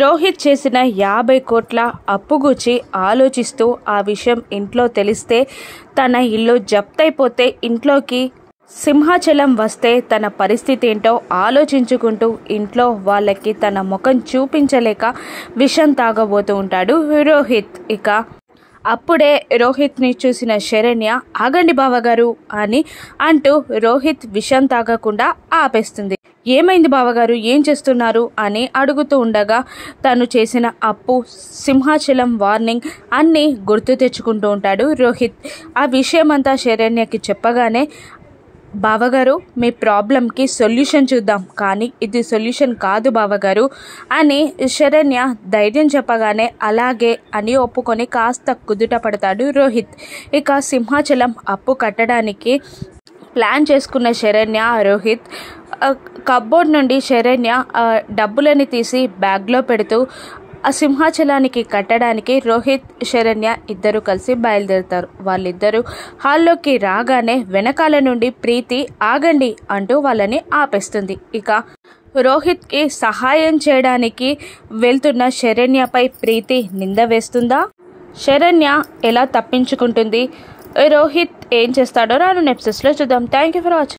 రోహిత్ చేసిన 50 కోట్ల అప్పు గురించి ఆలోచిస్తూ ఆ విషయం ఇంట్లో తెలిస్తే తన ఇల్లు జప్తైపోతే ఇంట్లోకి సింహాచలం వస్తే తన పరిస్థితి ఏంటో ఆలోచించుకుంటూ ఇంట్లో వాళ్ళకి తన ముఖం చూపించలేక విషం తాగబోతూ ఉంటాడు రోహిత్. ఇక అప్పుడే రోహిత్ని చూసిన శరణ్య ఆగండి బావగారు అని అంటూ రోహిత్ విషం తాగకుండా ఆపేస్తుంది. ఏమైంది బావగారు, ఏం చేస్తున్నారు అని అడుగుతూ ఉండగా తను చేసిన అప్పు, సింహాచలం వార్నింగ్ అన్నీ గుర్తు తెచ్చుకుంటూ ఉంటాడు రోహిత్. ఆ విషయమంతా శరణ్యకి చెప్పగానే బావగారు మీ ప్రాబ్లంకి సొల్యూషన్ చూద్దాం, కానీ ఇది సొల్యూషన్ కాదు బావగారు అని శరణ్య ధైర్యం చెప్పగానే అలాగే అని ఒప్పుకొని కాస్త కుదుట పడతాడు రోహిత్. ఇక సింహాచలం అప్పు కట్టడానికి ప్లాన్ చేసుకున్న శరణ్య రోహిత్ కబ్బోర్డ్ నుండి శరణ్య డబ్బులని తీసి బ్యాగ్లో పెడుతూ ఆ సింహాచలానికి కట్టడానికి రోహిత్ శరణ్య ఇద్దరు కలిసి బయలుదేరుతారు. వాళ్ళిద్దరూ హాల్లోకి రాగానే వెనకాల నుండి ప్రీతి ఆగండి అంటూ వాళ్ళని ఆపేస్తుంది. ఇక రోహిత్కి సహాయం చేయడానికి వెళ్తున్న శరణ్యపై ప్రీతి నింద వేస్తుందా? శరణ్య ఎలా తప్పించుకుంటుంది? రోహిత్ ఏం చేస్తాడో రాను ఎపిసోడ్స్లో చూద్దాం. Thank you for watching.